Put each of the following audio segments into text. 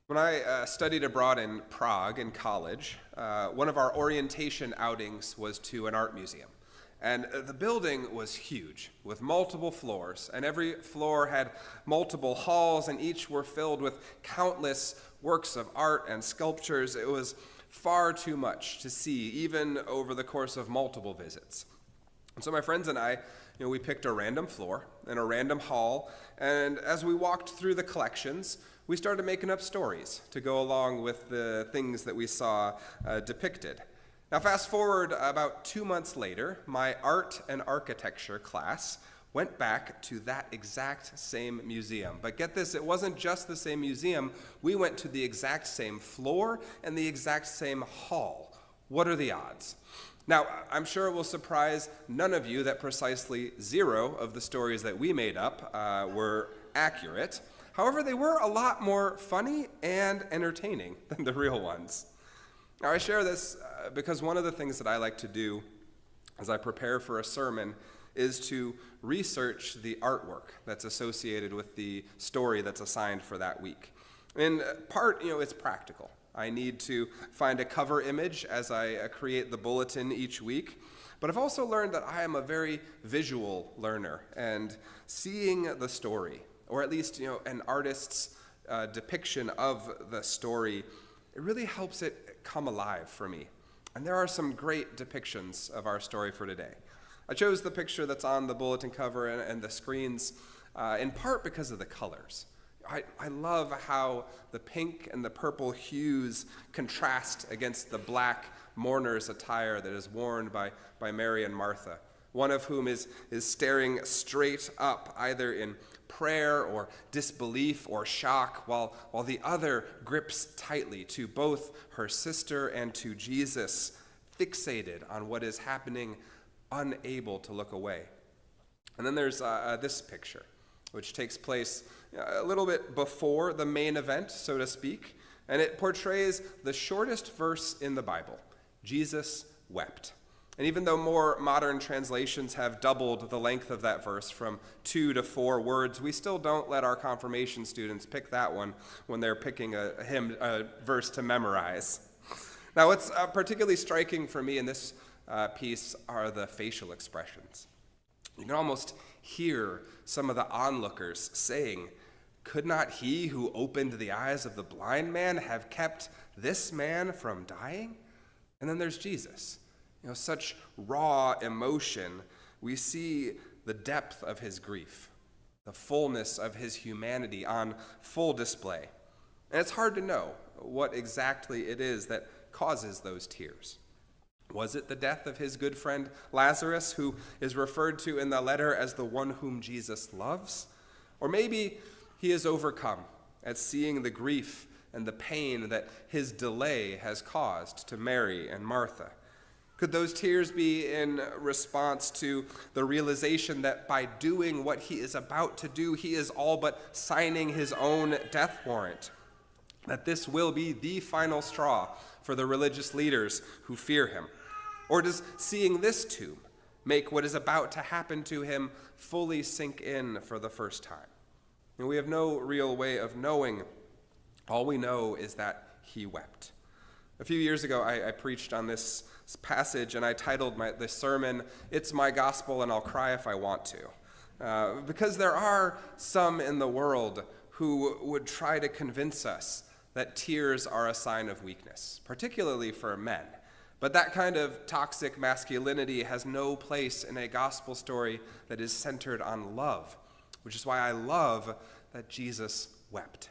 When I studied abroad in Prague in college, one of our orientation outings was to an art museum. And the building was huge, with multiple floors, and every floor had multiple halls, and each were filled with countless works of art and sculptures. It was far too much to see, even over the course of multiple visits. And so my friends and I, we picked a random floor in a random hall, and as we walked through the collections, we started making up stories to go along with the things that we saw depicted. Now, fast forward about 2 months later, my art and architecture class went back to that exact same museum. But get this, it wasn't just the same museum. We went to the exact same floor and the exact same hall. What are the odds? Now, I'm sure it will surprise none of you that precisely 0 of the stories that we made up were accurate. However, they were a lot more funny and entertaining than the real ones. Now, I share this because one of the things that I like to do as I prepare for a sermon is to research the artwork that's associated with the story that's assigned for that week. In part, it's practical. I need to find a cover image as I create the bulletin each week. But I've also learned that I am a very visual learner, and seeing the story, or at least an artist's depiction of the story, it really helps it come alive for me. And there are some great depictions of our story for today. I chose the picture that's on the bulletin cover and the screens in part because of the colors. I love how the pink and the purple hues contrast against the black mourner's attire that is worn by Mary and Martha, one of whom is staring straight up, either in prayer or disbelief or shock, while the other grips tightly to both her sister and to Jesus, fixated on what is happening, unable to look away. And then there's this picture, which takes place a little bit before the main event, so to speak, and it portrays the shortest verse in the Bible. Jesus wept. And even though more modern translations have doubled the length of that verse from 2 to 4 words, we still don't let our confirmation students pick that one when they're picking a verse to memorize. Now, what's particularly striking for me in this piece are the facial expressions. You can almost hear some of the onlookers saying, "Could not he who opened the eyes of the blind man have kept this man from dying?" And then there's Jesus. Such raw emotion. We see the depth of his grief, the fullness of his humanity on full display. And it's hard to know what exactly it is that causes those tears. Was it the death of his good friend Lazarus, who is referred to in the letter as the one whom Jesus loves? Or maybe he is overcome at seeing the grief and the pain that his delay has caused to Mary and Martha. Could those tears be in response to the realization that by doing what he is about to do, he is all but signing his own death warrant? That this will be the final straw for the religious leaders who fear him? Or does seeing this tomb make what is about to happen to him fully sink in for the first time? And we have no real way of knowing. All we know is that he wept. A few years ago, I preached on this passage, and I titled the sermon, "It's My Gospel and I'll Cry If I Want to." Because there are some in the world who would try to convince us that tears are a sign of weakness, particularly for men. But that kind of toxic masculinity has no place in a gospel story that is centered on love, which is why I love that Jesus wept.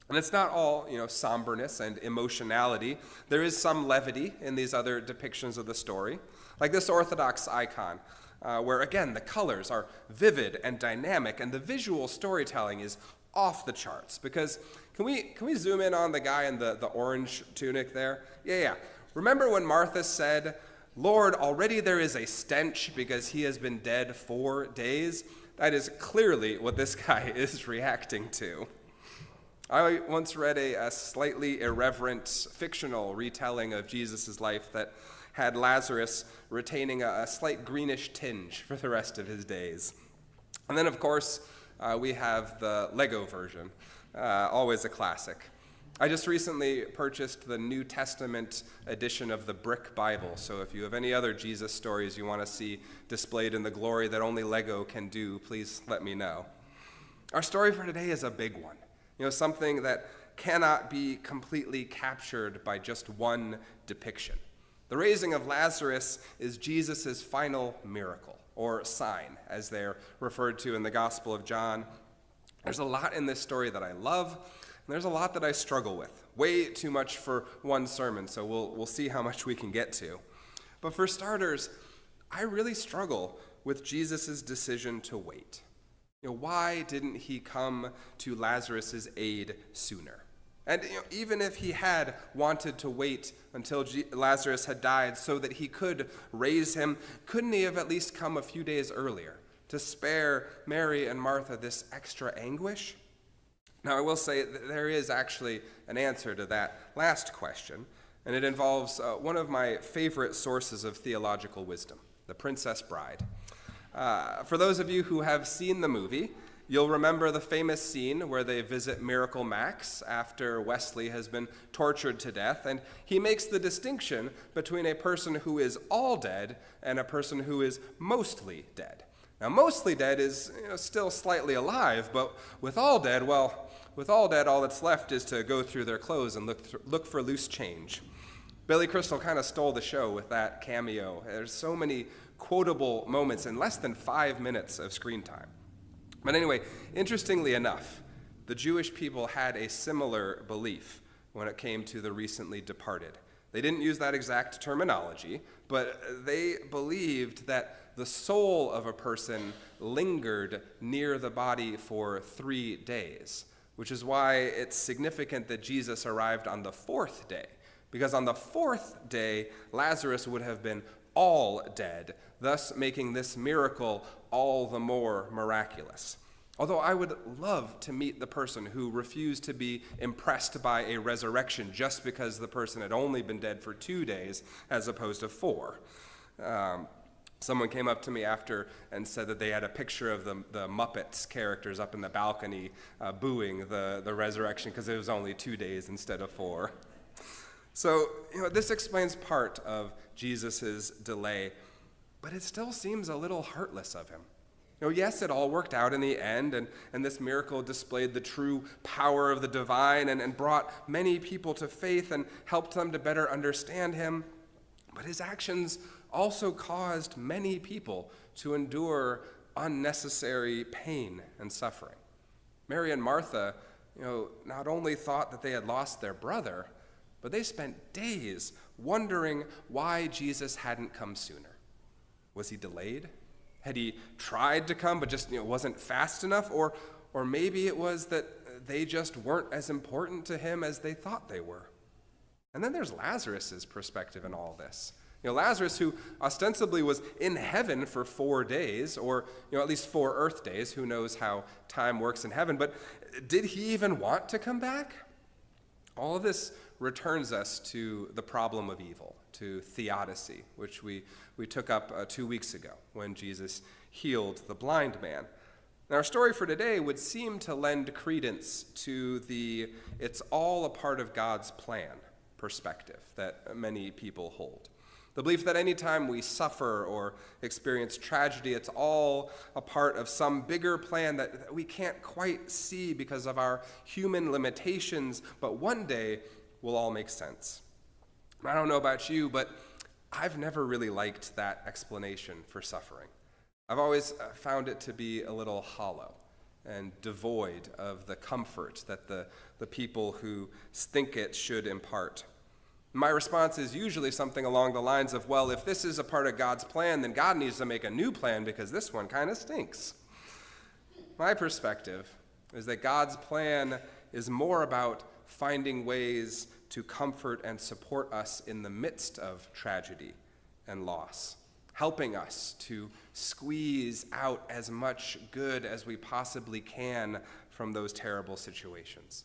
And it's not all, somberness and emotionality. There is some levity in these other depictions of the story, like this Orthodox icon, where, again, the colors are vivid and dynamic, and the visual storytelling is off the charts. Because can we zoom in on the guy in the orange tunic there? Yeah. Remember when Martha said, "Lord, already there is a stench because he has been dead 4 days"? That is clearly what this guy is reacting to. I once read a slightly irreverent fictional retelling of Jesus' life that had Lazarus retaining a slight greenish tinge for the rest of his days. And then, of course, we have the Lego version, always a classic. I just recently purchased the New Testament edition of the Brick Bible, so if you have any other Jesus stories you want to see displayed in the glory that only Lego can do, please let me know. Our story for today is a big one, something that cannot be completely captured by just one depiction. The raising of Lazarus is Jesus' final miracle, or sign, as they're referred to in the Gospel of John. There's a lot in this story that I love, and there's a lot that I struggle with. Way too much for one sermon, so we'll see how much we can get to. But for starters, I really struggle with Jesus' decision to wait. Why didn't he come to Lazarus' aid sooner? And even if he had wanted to wait until Lazarus had died so that he could raise him, couldn't he have at least come a few days earlier to spare Mary and Martha this extra anguish? Now, I will say that there is actually an answer to that last question, and it involves one of my favorite sources of theological wisdom, The Princess Bride. For those of you who have seen the movie, you'll remember the famous scene where they visit Miracle Max after Wesley has been tortured to death, and he makes the distinction between a person who is all dead and a person who is mostly dead. Now, mostly dead is still slightly alive, but with all dead, all that's left is to go through their clothes and look for loose change. Billy Crystal kind of stole the show with that cameo. There's so many quotable moments in less than 5 minutes of screen time. But anyway, interestingly enough, the Jewish people had a similar belief when it came to the recently departed. They didn't use that exact terminology, but they believed that the soul of a person lingered near the body for 3 days, which is why it's significant that Jesus arrived on the 4th day, because on the 4th day, Lazarus would have been all dead, thus making this miracle all the more miraculous. Although I would love to meet the person who refused to be impressed by a resurrection just because the person had only been dead for 2 days as opposed to 4. Someone came up to me after and said that they had a picture of the Muppets characters up in the balcony booing the resurrection because it was only 2 days instead of 4. So, this explains part of Jesus' delay, but it still seems a little heartless of him. Yes, it all worked out in the end, and this miracle displayed the true power of the divine and brought many people to faith and helped them to better understand him. But his actions also caused many people to endure unnecessary pain and suffering. Mary and Martha, not only thought that they had lost their brother, but they spent days wondering why Jesus hadn't come sooner. Was he delayed? Had he tried to come but just wasn't fast enough? Or maybe it was that they just weren't as important to him as they thought they were. And then there's Lazarus' perspective in all this. Lazarus, who ostensibly was in heaven for 4 days, or at least 4 earth days, who knows how time works in heaven, but did he even want to come back? All of this returns us to the problem of evil, to theodicy, which we took up 2 weeks ago when Jesus healed the blind man. Now, our story for today would seem to lend credence to the "it's all a part of God's plan" perspective that many people hold. The belief that anytime we suffer or experience tragedy, it's all a part of some bigger plan that we can't quite see because of our human limitations, but one day will all make sense. I don't know about you, but I've never really liked that explanation for suffering. I've always found it to be a little hollow and devoid of the comfort that the people who think it should impart. My response is usually something along the lines of, well, if this is a part of God's plan, then God needs to make a new plan because this one kind of stinks. My perspective is that God's plan is more about finding ways to comfort and support us in the midst of tragedy and loss, helping us to squeeze out as much good as we possibly can from those terrible situations.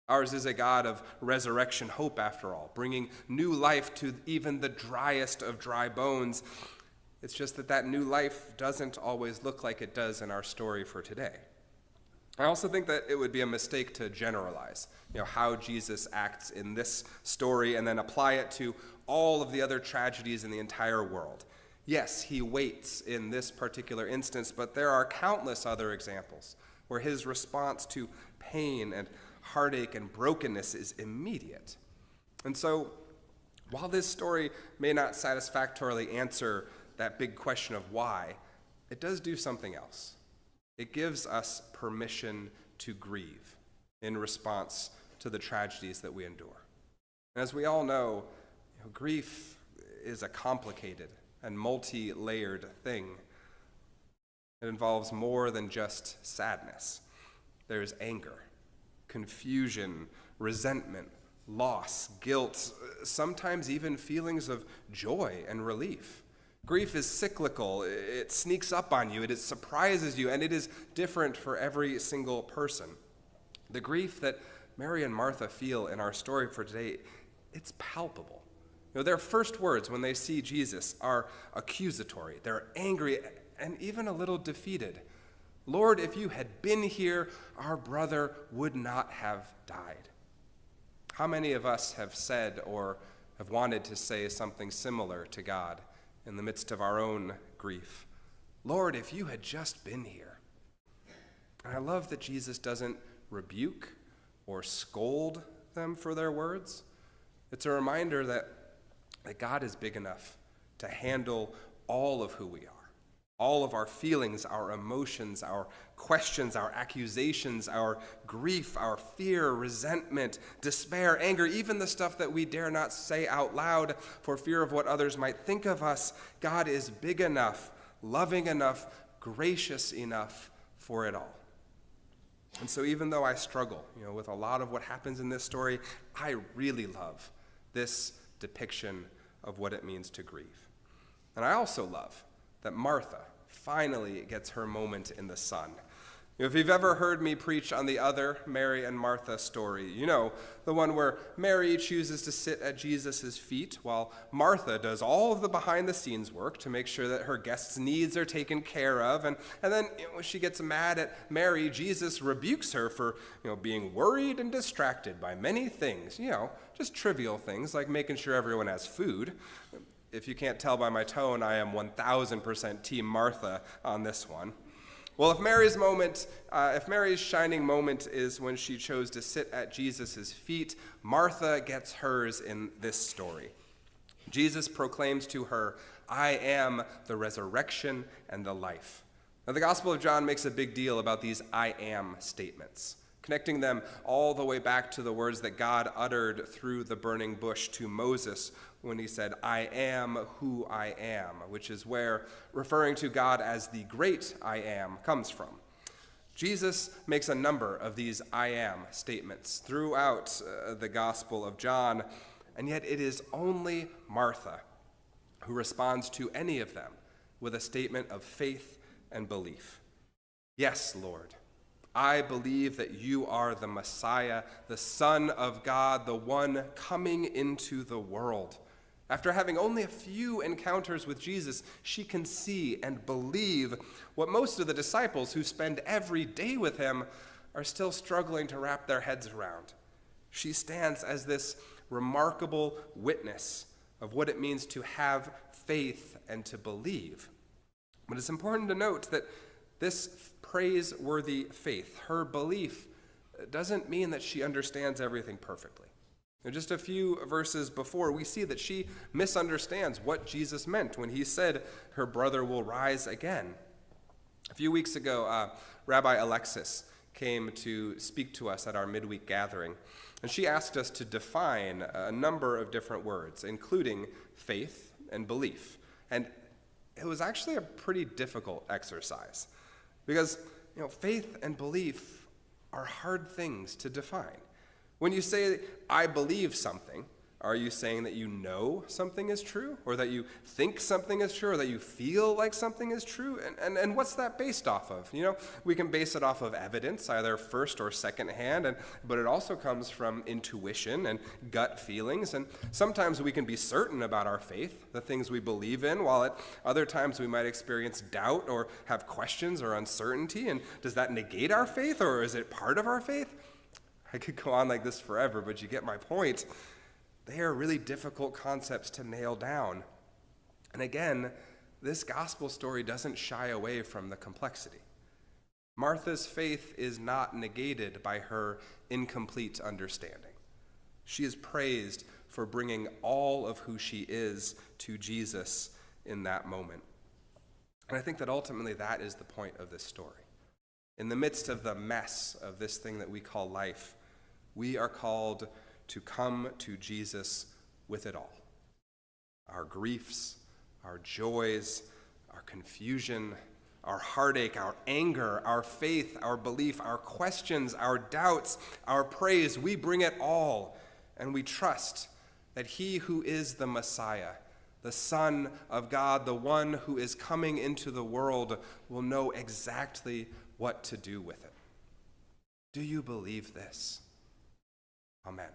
Ours is a God of resurrection hope, after all, bringing new life to even the driest of dry bones. It's just that new life doesn't always look like it does in our story for today. I also think that it would be a mistake to generalize, how Jesus acts in this story and then apply it to all of the other tragedies in the entire world. Yes, he waits in this particular instance, but there are countless other examples where his response to pain and heartache and brokenness is immediate. And so, while this story may not satisfactorily answer that big question of why, it does do something else. It gives us permission to grieve in response to the tragedies that we endure. And as we all know, grief is a complicated and multi-layered thing. It involves more than just sadness. There's anger, confusion, resentment, loss, guilt, sometimes even feelings of joy and relief. Grief is cyclical. It sneaks up on you, it surprises you, and it is different for every single person. The grief that Mary and Martha feel in our story for today, it's palpable. Their first words when they see Jesus are accusatory. They're angry and even a little defeated. Lord, if you had been here, our brother would not have died. How many of us have said or have wanted to say something similar to God in the midst of our own grief? Lord, if you had just been here. And I love that Jesus doesn't rebuke or scold them for their words. It's a reminder that God is big enough to handle all of who we are, all of our feelings, our emotions, our questions, our accusations, our grief, our fear, resentment, despair, anger, even the stuff that we dare not say out loud for fear of what others might think of us. God is big enough, loving enough, gracious enough for it all. And so even though I struggle, with a lot of what happens in this story, I really love this depiction of what it means to grieve. And I also love that Martha finally gets her moment in the sun. If you've ever heard me preach on the other Mary and Martha story, the one where Mary chooses to sit at Jesus' feet while Martha does all of the behind-the-scenes work to make sure that her guests' needs are taken care of. And then when she gets mad at Mary, Jesus rebukes her for being worried and distracted by many things, just trivial things like making sure everyone has food. If you can't tell by my tone, I am 1,000% Team Martha on this one. Well, if Mary's shining moment is when she chose to sit at Jesus' feet, Martha gets hers in this story. Jesus proclaims to her, I am the resurrection and the life. Now, the Gospel of John makes a big deal about these I am statements, connecting them all the way back to the words that God uttered through the burning bush to Moses when he said, I am who I am, which is where referring to God as the great I am comes from. Jesus makes a number of these I am statements throughout the Gospel of John, and yet it is only Martha who responds to any of them with a statement of faith and belief. Yes, Lord, I believe that you are the Messiah, the Son of God, the one coming into the world. After having only a few encounters with Jesus, she can see and believe what most of the disciples who spend every day with him are still struggling to wrap their heads around. She stands as this remarkable witness of what it means to have faith and to believe. But it's important to note that this praiseworthy faith, her belief, doesn't mean that she understands everything perfectly. Just a few verses before, we see that she misunderstands what Jesus meant when he said her brother will rise again. A few weeks ago, Rabbi Alexis came to speak to us at our midweek gathering, and she asked us to define a number of different words, including faith and belief. And it was actually a pretty difficult exercise because, faith and belief are hard things to define. When you say, I believe something, Are you saying that you know something is true, or that you think something is true, or that you feel like something is true? And what's that based off of? We can base it off of evidence, either first or second hand, but it also comes from intuition and gut feelings. And sometimes we can be certain about our faith, the things we believe in, while at other times we might experience doubt or have questions or uncertainty. And does that negate our faith, or is it part of our faith? I could go on like this forever, but you get my point. They are really difficult concepts to nail down. And again, this gospel story doesn't shy away from the complexity. Martha's faith is not negated by her incomplete understanding. She is praised for bringing all of who she is to Jesus in that moment. And I think that ultimately that is the point of this story. In the midst of the mess of this thing that we call life, we are called to come to Jesus with it all. Our griefs, our joys, our confusion, our heartache, our anger, our faith, our belief, our questions, our doubts, our praise, we bring it all, and we trust that he who is the Messiah, the Son of God, the one who is coming into the world, will know exactly what to do with it. Do you believe this? Amen.